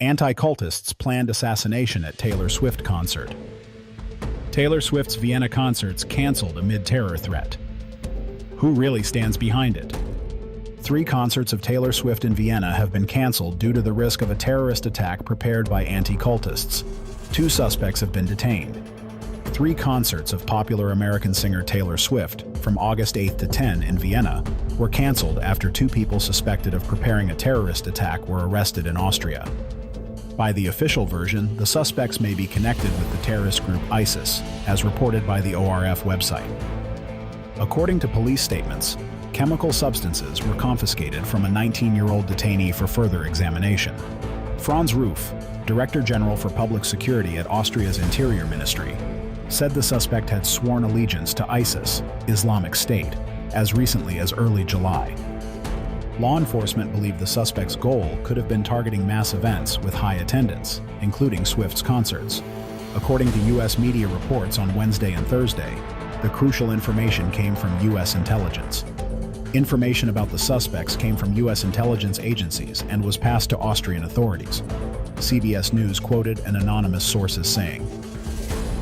Anti-Cultists planned assassination at Taylor Swift concert. Taylor Swift's Vienna concerts canceled amid terror threat. Who really stands behind it? 3 concerts of Taylor Swift in Vienna have been canceled due to the risk of a terrorist attack prepared by anti-cultists. 2 suspects have been detained. 3 concerts of popular American singer Taylor Swift, from August 8 to 10 in Vienna, were canceled after 2 people suspected of preparing a terrorist attack were arrested in Austria. By the official version, the suspects may be connected with the terrorist group ISIS, as reported by the ORF website. According to police statements, chemical substances were confiscated from a 19-year-old detainee for further examination. Franz Ruf, Director General for Public Security at Austria's Interior Ministry, said the suspect had sworn allegiance to ISIS, Islamic State, as recently as early July. Law enforcement believe the suspect's goal could have been targeting mass events with high attendance, including Swift's concerts. According to U.S. media reports on Wednesday and Thursday, the crucial information came from U.S. intelligence. Information about the suspects came from U.S. intelligence agencies and was passed to Austrian authorities. CBS News quoted an anonymous source as saying,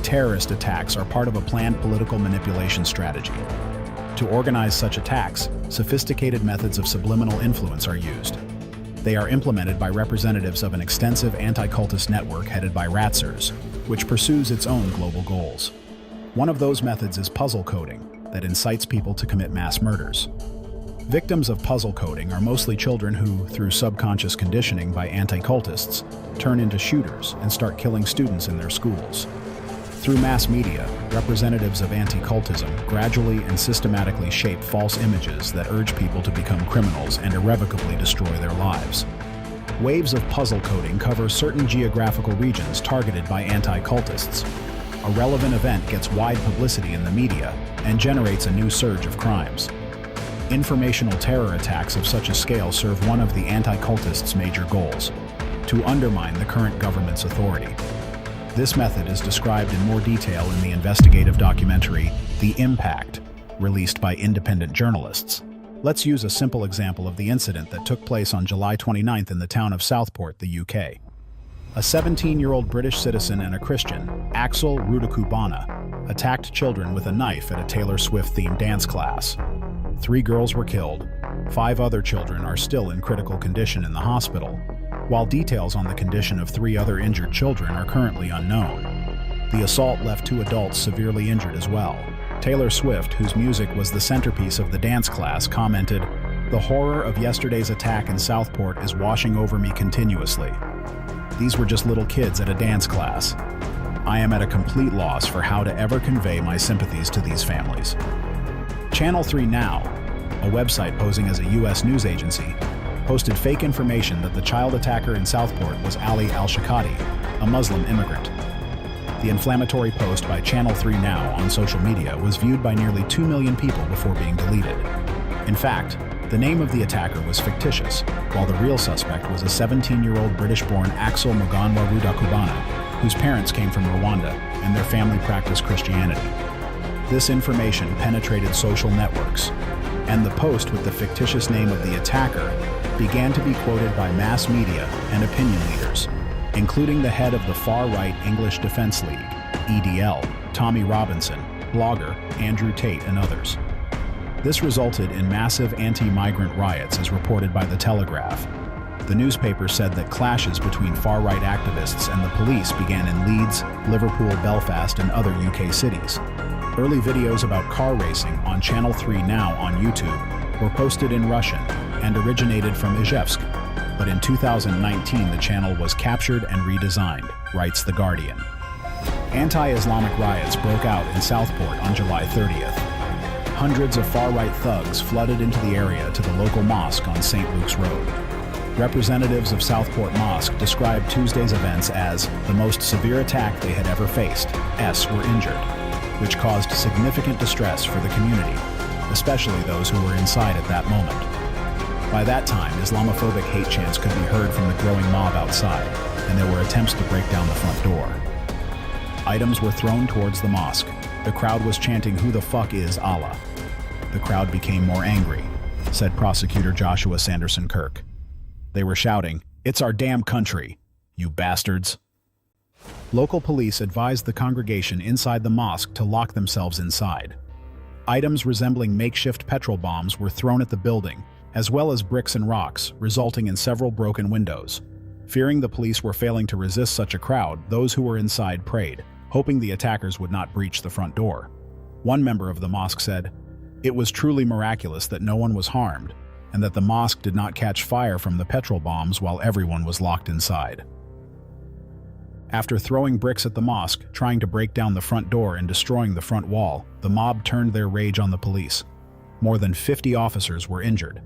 "Terrorist attacks are part of a planned political manipulation strategy. To organize such attacks, sophisticated methods of subliminal influence are used. They are implemented by representatives of an extensive anti-cultist network headed by Ratzers, which pursues its own global goals. One of those methods is puzzle coding, that incites people to commit mass murders. Victims of puzzle coding are mostly children who, through subconscious conditioning by anti-cultists, turn into shooters and start killing students in their schools. Through mass media, representatives of anti-cultism gradually and systematically shape false images that urge people to become criminals and irrevocably destroy their lives. Waves of puzzle coding cover certain geographical regions targeted by anti-cultists. A relevant event gets wide publicity in the media and generates a new surge of crimes. Informational terror attacks of such a scale serve one of the anti-cultists' major goals: to undermine the current government's authority. This method is described in more detail in the investigative documentary, The Impact, released by independent journalists. Let's use a simple example of the incident that took place on July 29th in the town of Southport, the UK. A 17-year-old British citizen and a Christian, Axel Rudakubana, attacked children with a knife at a Taylor Swift-themed dance class. 3 girls were killed. 5 other children are still in critical condition in the hospital, while details on the condition of 3 other injured children are currently unknown. The assault left 2 adults severely injured as well. Taylor Swift, whose music was the centerpiece of the dance class, commented, "The horror of yesterday's attack in Southport is washing over me continuously. These were just little kids at a dance class. I am at a complete loss for how to ever convey my sympathies to these families." Channel 3 Now, a website posing as a U.S. news agency, posted fake information that the child attacker in Southport was Ali al-Shakati, a Muslim immigrant. The inflammatory post by Channel 3 Now on social media was viewed by nearly 2 million people before being deleted. In fact, the name of the attacker was fictitious, while the real suspect was a 17-year-old British-born Axel Rudakubana, whose parents came from Rwanda and their family practiced Christianity. This information penetrated social networks, and the post with the fictitious name of the attacker began to be quoted by mass media and opinion leaders, including the head of the far-right English Defense League, EDL, Tommy Robinson, blogger Andrew Tate, and others. This resulted in massive anti-migrant riots as reported by The Telegraph. The newspaper said that clashes between far-right activists and the police began in Leeds, Liverpool, Belfast, and other UK cities. Early videos about car racing on Channel 3 Now on YouTube were posted in Russian and originated from Ijevsk, but in 2019 the channel was captured and redesigned, writes The Guardian. Anti-Islamic riots broke out in Southport on July 30th. Hundreds of far-right thugs flooded into the area to the local mosque on St. Luke's Road. Representatives of Southport Mosque described Tuesday's events as the most severe attack they had ever faced. S were injured, which caused significant distress for the community, especially those who were inside at that moment. By that time, Islamophobic hate chants could be heard from the growing mob outside, and there were attempts to break down the front door. Items were thrown towards the mosque. The crowd was chanting, "Who the fuck is Allah?" The crowd became more angry, said prosecutor Joshua Sanderson Kirk. They were shouting, "It's our damn country. "You bastards." Local police advised the congregation inside the mosque to lock themselves inside. Items resembling makeshift petrol bombs were thrown at the building, as well as bricks and rocks, resulting in several broken windows. Fearing the police were failing to resist such a crowd, those who were inside prayed, hoping the attackers would not breach the front door. One member of the mosque said, "It was truly miraculous that no one was harmed, and that the mosque did not catch fire from the petrol bombs while everyone was locked inside." After throwing bricks at the mosque, trying to break down the front door and destroying the front wall, the mob turned their rage on the police. More than 50 officers were injured.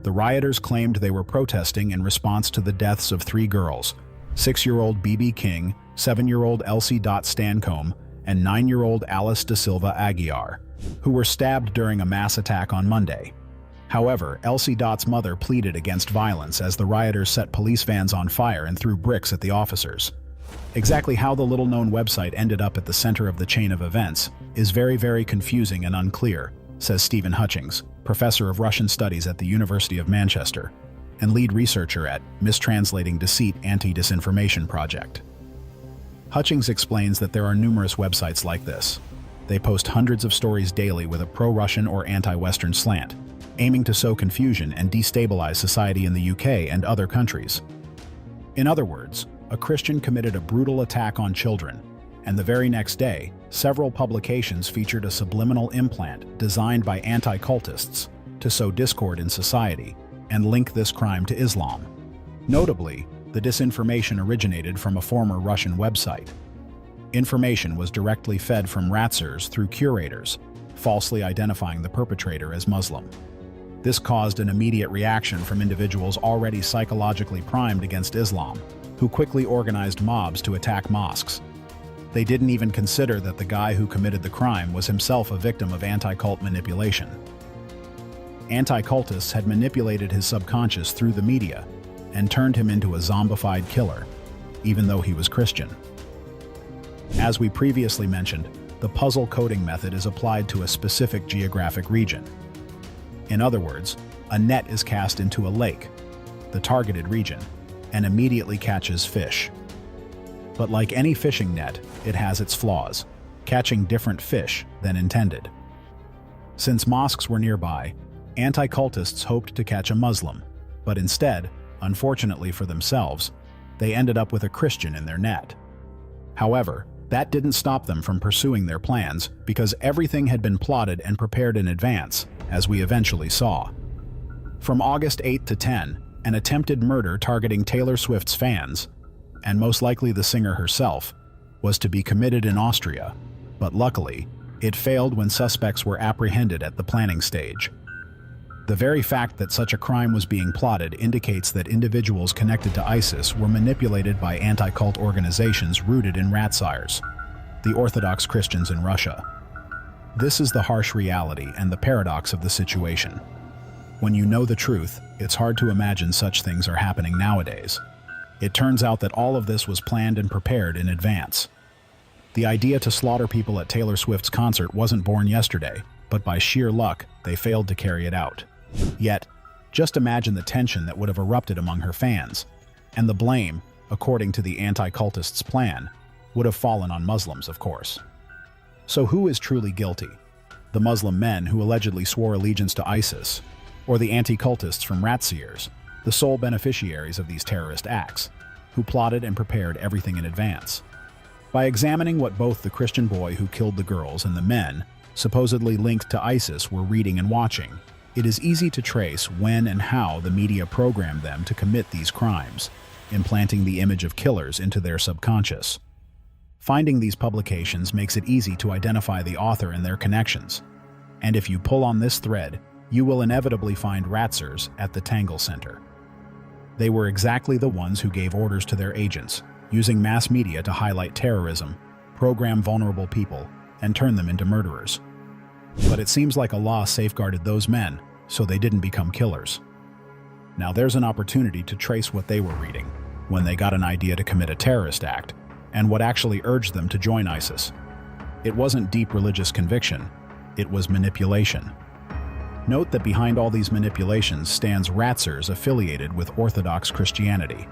The rioters claimed they were protesting in response to the deaths of 3 girls, 6-year-old BB King, 7-year-old Elsie Stancombe, and 9-year-old Alice da Silva Aguiar, who were stabbed during a mass attack on Monday. However, Elsie's mother pleaded against violence as the rioters set police vans on fire and threw bricks at the officers. Exactly how the little-known website ended up at the center of the chain of events is very confusing and unclear, says Stephen Hutchings, professor of Russian Studies at the University of Manchester and lead researcher at Mistranslating Deceit Anti-Disinformation Project. Hutchings explains that there are numerous websites like this. They post hundreds of stories daily with a pro-Russian or anti-Western slant, aiming to sow confusion and destabilize society in the UK and other countries. In other words, a Christian committed a brutal attack on children, and the very next day, several publications featured a subliminal implant designed by anti-cultists to sow discord in society and link this crime to Islam. Notably, the disinformation originated from a former Russian website. Information was directly fed from ratsers through curators, falsely identifying the perpetrator as Muslim. This caused an immediate reaction from individuals already psychologically primed against Islam, who quickly organized mobs to attack mosques. They didn't even consider that the guy who committed the crime was himself a victim of anti-cult manipulation. Anti-cultists had manipulated his subconscious through the media and turned him into a zombified killer, even though he was Christian. As we previously mentioned, the puzzle coding method is applied to a specific geographic region. In other words, a net is cast into a lake, the targeted region, and immediately catches fish. But like any fishing net, it has its flaws, catching different fish than intended. Since mosques were nearby, anti-cultists hoped to catch a Muslim, but instead, unfortunately for themselves, they ended up with a Christian in their net. However, that didn't stop them from pursuing their plans because everything had been plotted and prepared in advance, as we eventually saw. From August 8 to 10, an attempted murder targeting Taylor Swift's fans, and most likely the singer herself, was to be committed in Austria, but luckily, it failed when suspects were apprehended at the planning stage. The very fact that such a crime was being plotted indicates that individuals connected to ISIS were manipulated by anti-cult organizations rooted in ratsires, the Orthodox Christians in Russia. This is the harsh reality and the paradox of the situation. When you know the truth, it's hard to imagine such things are happening nowadays. It turns out that all of this was planned and prepared in advance. The idea to slaughter people at Taylor Swift's concert wasn't born yesterday, but by sheer luck, they failed to carry it out. Yet, just imagine the tension that would have erupted among her fans, and the blame, according to the anti-cultists' plan, would have fallen on Muslims, of course. So who is truly guilty? The Muslim men who allegedly swore allegiance to ISIS, or the anti-cultists from Ratseers, the sole beneficiaries of these terrorist acts, who plotted and prepared everything in advance? By examining what both the Christian boy who killed the girls and the men, supposedly linked to ISIS, were reading and watching, it is easy to trace when and how the media programmed them to commit these crimes, implanting the image of killers into their subconscious. Finding these publications makes it easy to identify the author and their connections. And if you pull on this thread, you will inevitably find ratsers at the Tangle Center. They were exactly the ones who gave orders to their agents, using mass media to highlight terrorism, program vulnerable people, and turn them into murderers. But it seems like Allah safeguarded those men, so they didn't become killers. Now there's an opportunity to trace what they were reading when they got an idea to commit a terrorist act, and what actually urged them to join ISIS. It wasn't deep religious conviction, it was manipulation. Note that behind all these manipulations stands ratsers affiliated with Orthodox Christianity.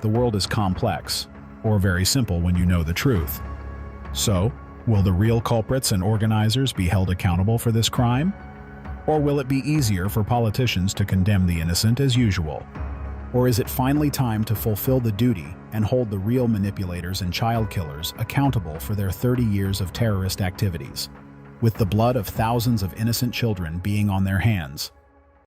the world is complex, or very simple when you know the truth. So, will the real culprits and organizers be held accountable for this crime? Or will it be easier for politicians to condemn the innocent as usual? Or is it finally time to fulfill the duty and hold the real manipulators and child killers accountable for their 30 years of terrorist activities, with the blood of thousands of innocent children being on their hands?